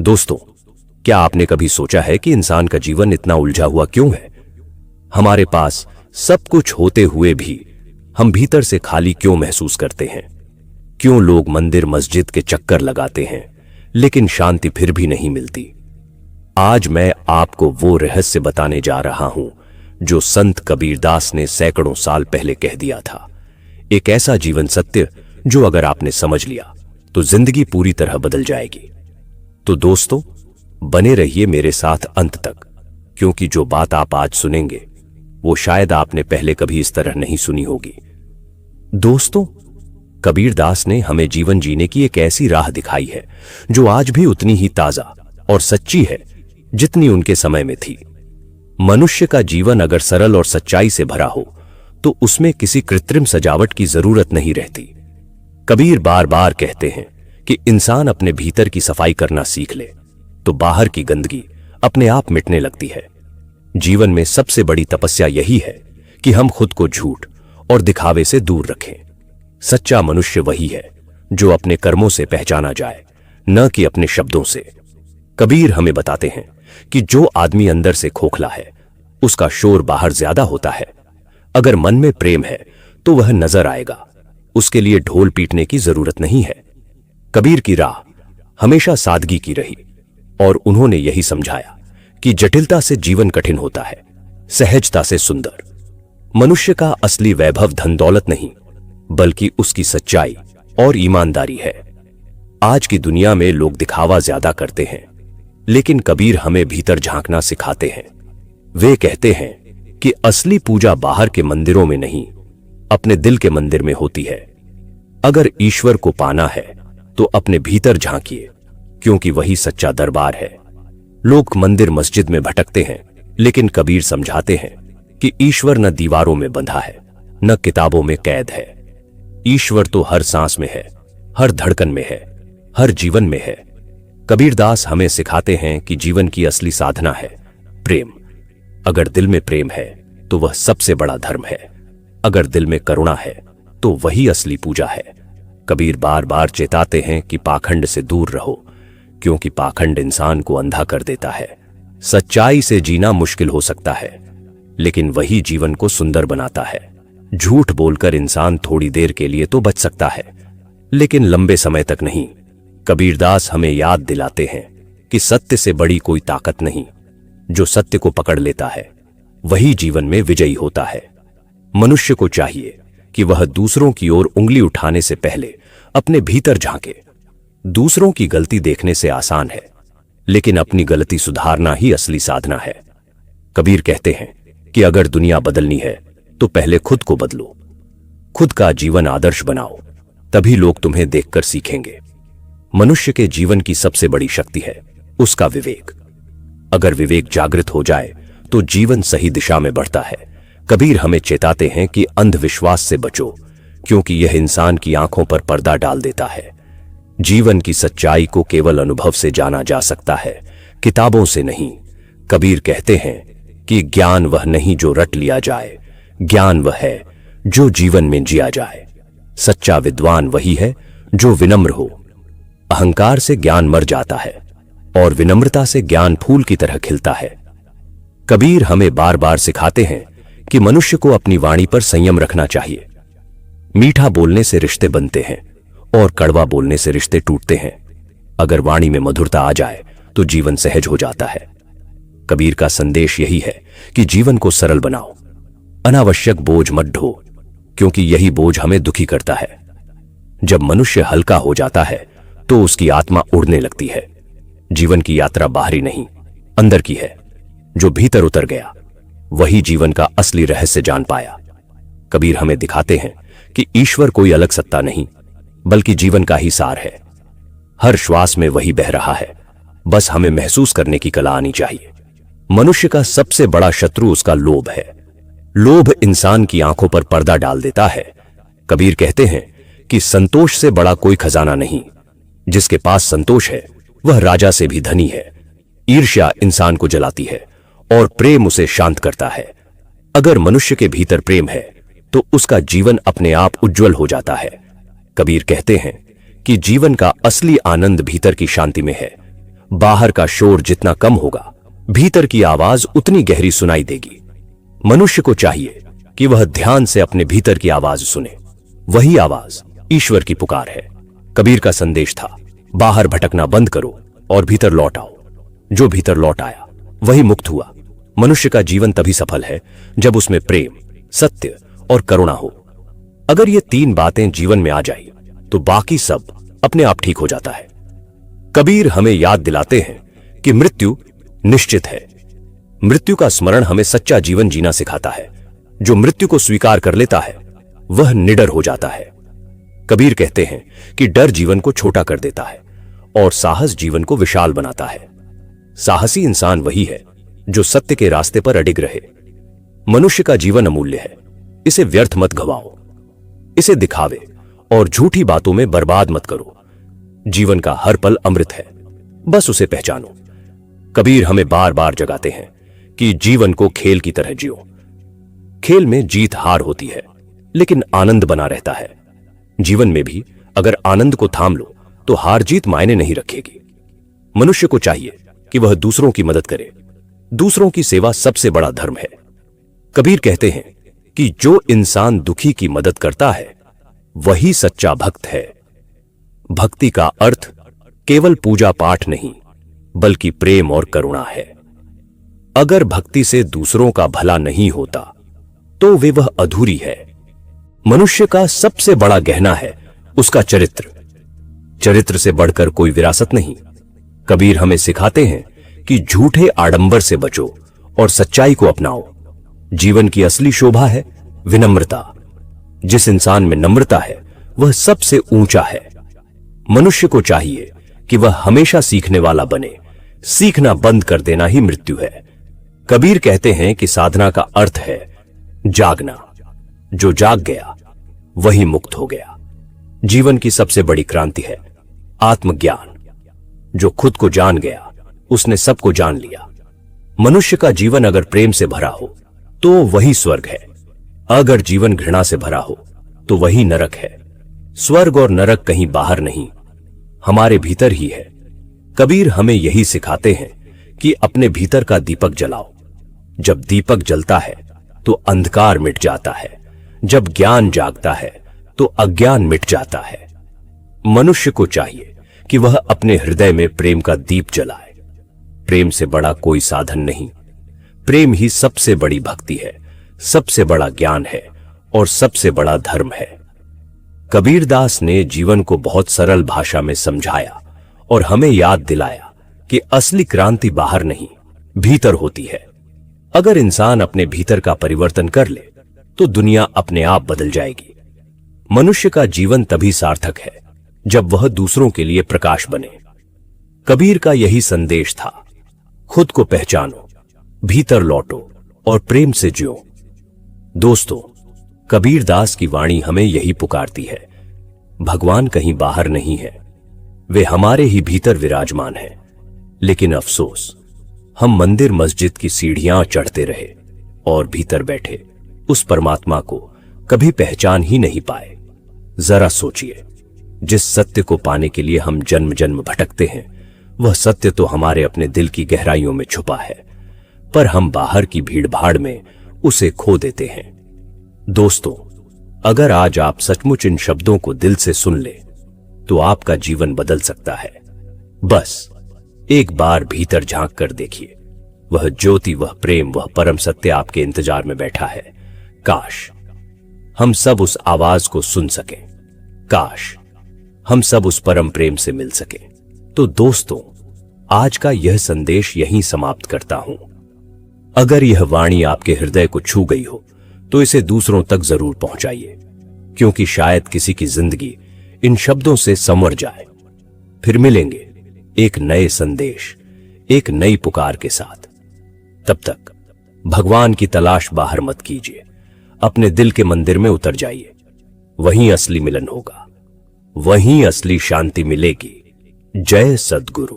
दोस्तों, क्या आपने कभी सोचा है कि इंसान का जीवन इतना उलझा हुआ क्यों है? हमारे पास सब कुछ होते हुए भी हम भीतर से खाली क्यों महसूस करते हैं? क्यों लोग मंदिर मस्जिद के चक्कर लगाते हैं लेकिन शांति फिर भी नहीं मिलती? आज मैं आपको वो रहस्य बताने जा रहा हूं जो संत कबीरदास ने सैकड़ों साल पहले कह दिया था। एक ऐसा जीवन सत्य जो अगर आपने समझ लिया तो जिंदगी पूरी तरह बदल जाएगी। तो दोस्तों, बने रहिए मेरे साथ अंत तक, क्योंकि जो बात आप आज सुनेंगे वो शायद आपने पहले कभी इस तरह नहीं सुनी होगी। दोस्तों, कबीरदास ने हमें जीवन जीने की एक ऐसी राह दिखाई है जो आज भी उतनी ही ताजा और सच्ची है जितनी उनके समय में थी। मनुष्य का जीवन अगर सरल और सच्चाई से भरा हो तो उसमें किसी कृत्रिम सजावट की जरूरत नहीं रहती। कबीर बार बार कहते हैं कि इंसान अपने भीतर की सफाई करना सीख ले तो बाहर की गंदगी अपने आप मिटने लगती है। जीवन में सबसे बड़ी तपस्या यही है कि हम खुद को झूठ और दिखावे से दूर रखें। सच्चा मनुष्य वही है जो अपने कर्मों से पहचाना जाए, न कि अपने शब्दों से। कबीर हमें बताते हैं कि जो आदमी अंदर से खोखला है उसका शोर बाहर ज्यादा होता है। अगर मन में प्रेम है तो वह नजर आएगा, उसके लिए ढोल पीटने की जरूरत नहीं है। कबीर की राह हमेशा सादगी की रही और उन्होंने यही समझाया कि जटिलता से जीवन कठिन होता है, सहजता से सुंदर। मनुष्य का असली वैभव धन दौलत नहीं बल्कि उसकी सच्चाई और ईमानदारी है। आज की दुनिया में लोग दिखावा ज्यादा करते हैं, लेकिन कबीर हमें भीतर झांकना सिखाते हैं। वे कहते हैं कि असली पूजा बाहर के मंदिरों में नहीं, अपने दिल के मंदिर में होती है। अगर ईश्वर को पाना है तो अपने भीतर झांकिए, क्योंकि वही सच्चा दरबार है। लोग मंदिर मस्जिद में भटकते हैं, लेकिन कबीर समझाते हैं कि ईश्वर न दीवारों में बंधा है, न किताबों में कैद है। ईश्वर तो हर सांस में है, हर धड़कन में है, हर जीवन में है। कबीरदास हमें सिखाते हैं कि जीवन की असली साधना है प्रेम। अगर दिल में प्रेम है तो वह सबसे बड़ा धर्म है। अगर दिल में करुणा है तो वही असली पूजा है। कबीर बार बार चेताते हैं कि पाखंड से दूर रहो, क्योंकि पाखंड इंसान को अंधा कर देता है। सच्चाई से जीना मुश्किल हो सकता है, लेकिन वही जीवन को सुंदर बनाता है। झूठ बोलकर इंसान थोड़ी देर के लिए तो बच सकता है, लेकिन लंबे समय तक नहीं। कबीरदास हमें याद दिलाते हैं कि सत्य से बड़ी कोई ताकत नहीं। जो सत्य को पकड़ लेता है वही जीवन में विजयी होता है। मनुष्य को चाहिए कि वह दूसरों की ओर उंगली उठाने से पहले अपने भीतर झांके। दूसरों की गलती देखने से आसान है, लेकिन अपनी गलती सुधारना ही असली साधना है। कबीर कहते हैं कि अगर दुनिया बदलनी है तो पहले खुद को बदलो। खुद का जीवन आदर्श बनाओ, तभी लोग तुम्हें देखकर सीखेंगे। मनुष्य के जीवन की सबसे बड़ी शक्ति है उसका विवेक। अगर विवेक जागृत हो जाए तो जीवन सही दिशा में बढ़ता है। कबीर हमें चेताते हैं कि अंधविश्वास से बचो, क्योंकि यह इंसान की आंखों पर पर्दा डाल देता है। जीवन की सच्चाई को केवल अनुभव से जाना जा सकता है, किताबों से नहीं। कबीर कहते हैं कि ज्ञान वह नहीं जो रट लिया जाए, ज्ञान वह है जो जीवन में जिया जाए। सच्चा विद्वान वही है जो विनम्र हो। अहंकार से ज्ञान मर जाता है और विनम्रता से ज्ञान फूल की तरह खिलता है। कबीर हमें बार बार सिखाते हैं कि मनुष्य को अपनी वाणी पर संयम रखना चाहिए। मीठा बोलने से रिश्ते बनते हैं और कड़वा बोलने से रिश्ते टूटते हैं। अगर वाणी में मधुरता आ जाए तो जीवन सहज हो जाता है। कबीर का संदेश यही है कि जीवन को सरल बनाओ, अनावश्यक बोझ मत ढो, क्योंकि यही बोझ हमें दुखी करता है। जब मनुष्य हल्का हो जाता है तो उसकी आत्मा उड़ने लगती है। जीवन की यात्रा बाहरी नहीं, अंदर की है। जो भीतर उतर गया वही जीवन का असली रहस्य जान पाया। कबीर हमें दिखाते हैं कि ईश्वर कोई अलग सत्ता नहीं, बल्कि जीवन का ही सार है। हर श्वास में वही बह रहा है, बस हमें महसूस करने की कला आनी चाहिए। मनुष्य का सबसे बड़ा शत्रु उसका लोभ है। लोभ इंसान की आंखों पर पर्दा डाल देता है। कबीर कहते हैं कि संतोष से बड़ा कोई खजाना नहीं। जिसके पास संतोष है वह राजा से भी धनी है। ईर्ष्या इंसान को जलाती है और प्रेम उसे शांत करता है। अगर मनुष्य के भीतर प्रेम है तो उसका जीवन अपने आप उज्जवल हो जाता है। कबीर कहते हैं कि जीवन का असली आनंद भीतर की शांति में है। बाहर का शोर जितना कम होगा, भीतर की आवाज उतनी गहरी सुनाई देगी। मनुष्य को चाहिए कि वह ध्यान से अपने भीतर की आवाज सुने। वही आवाज ईश्वर की पुकार है। कबीर का संदेश था, बाहर भटकना बंद करो और भीतर लौट आओ। जो भीतर लौट आया वही मुक्त हुआ। मनुष्य का जीवन तभी सफल है जब उसमें प्रेम, सत्य और करुणा हो। अगर ये तीन बातें जीवन में आ जाए तो बाकी सब अपने आप ठीक हो जाता है। कबीर हमें याद दिलाते हैं कि मृत्यु निश्चित है। मृत्यु का स्मरण हमें सच्चा जीवन जीना सिखाता है। जो मृत्यु को स्वीकार कर लेता है वह निडर हो जाता है। कबीर कहते हैं कि डर जीवन को छोटा कर देता है और साहस जीवन को विशाल बनाता है। साहसी इंसान वही है जो सत्य के रास्ते पर अडिग रहे। मनुष्य का जीवन अमूल्य है, इसे व्यर्थ मत गवाओ। इसे दिखावे और झूठी बातों में बर्बाद मत करो। जीवन का हर पल अमृत है, बस उसे पहचानो। कबीर हमें बार बार जगाते हैं कि जीवन को खेल की तरह जियो। खेल में जीत हार होती है, लेकिन आनंद बना रहता है। जीवन में भी अगर आनंद को थाम लो तो हार जीत मायने नहीं रखेगी। मनुष्य को चाहिए कि वह दूसरों की मदद करे। दूसरों की सेवा सबसे बड़ा धर्म है। कबीर कहते हैं कि जो इंसान दुखी की मदद करता है वही सच्चा भक्त है। भक्ति का अर्थ केवल पूजा पाठ नहीं, बल्कि प्रेम और करुणा है। अगर भक्ति से दूसरों का भला नहीं होता तो वे वह अधूरी है। मनुष्य का सबसे बड़ा गहना है उसका चरित्र। चरित्र से बढ़कर कोई विरासत नहीं। कबीर हमें सिखाते हैं कि झूठे आडंबर से बचो और सच्चाई को अपनाओ। जीवन की असली शोभा है विनम्रता। जिस इंसान में नम्रता है वह सबसे ऊंचा है। मनुष्य को चाहिए कि वह हमेशा सीखने वाला बने। सीखना बंद कर देना ही मृत्यु है। कबीर कहते हैं कि साधना का अर्थ है जागना। जो जाग गया वही मुक्त हो गया। जीवन की सबसे बड़ी क्रांति है आत्मज्ञान। जो खुद को जान गया उसने सबको जान लिया। मनुष्य का जीवन अगर प्रेम से भरा हो तो वही स्वर्ग है। अगर जीवन घृणा से भरा हो तो वही नरक है। स्वर्ग और नरक कहीं बाहर नहीं, हमारे भीतर ही है। कबीर हमें यही सिखाते हैं कि अपने भीतर का दीपक जलाओ। जब दीपक जलता है तो अंधकार मिट जाता है। जब ज्ञान जागता है तो अज्ञान मिट जाता है। मनुष्य को चाहिए कि वह अपने हृदय में प्रेम का दीप जलाए। प्रेम से बड़ा कोई साधन नहीं। प्रेम ही सबसे बड़ी भक्ति है, सबसे बड़ा ज्ञान है और सबसे बड़ा धर्म है। कबीरदास ने जीवन को बहुत सरल भाषा में समझाया और हमें याद दिलाया कि असली क्रांति बाहर नहीं, भीतर होती है। अगर इंसान अपने भीतर का परिवर्तन कर ले तो दुनिया अपने आप बदल जाएगी। मनुष्य का जीवन तभी सार्थक है जब वह दूसरों के लिए प्रकाश बने। कबीर का यही संदेश था, खुद को पहचानो, भीतर लौटो और प्रेम से जियो। दोस्तों, कबीरदास की वाणी हमें यही पुकारती है। भगवान कहीं बाहर नहीं है, वे हमारे ही भीतर विराजमान हैं। लेकिन अफसोस, हम मंदिर मस्जिद की सीढ़ियां चढ़ते रहे और भीतर बैठे उस परमात्मा को कभी पहचान ही नहीं पाए। जरा सोचिए, जिस सत्य को पाने के लिए हम जन्म जन्म भटकते हैं वह सत्य तो हमारे अपने दिल की गहराइयों में छुपा है, पर हम बाहर की भीड़ भाड़ में उसे खो देते हैं। दोस्तों, अगर आज आप सचमुच इन शब्दों को दिल से सुन ले तो आपका जीवन बदल सकता है। बस एक बार भीतर झांक कर देखिए, वह ज्योति, वह प्रेम, वह परम सत्य आपके इंतजार में बैठा है। काश हम सब उस आवाज को सुन सकें। काश हम सब उस परम प्रेम से मिल सकें। तो दोस्तों, आज का यह संदेश यहीं समाप्त करता हूं। अगर यह वाणी आपके हृदय को छू गई हो तो इसे दूसरों तक जरूर पहुंचाइए, क्योंकि शायद किसी की जिंदगी इन शब्दों से संवर जाए। फिर मिलेंगे एक नए संदेश, एक नई पुकार के साथ। तब तक भगवान की तलाश बाहर मत कीजिए, अपने दिल के मंदिर में उतर जाइए। वहीं असली मिलन होगा, वहीं असली शांति मिलेगी। जय सद्गुरु।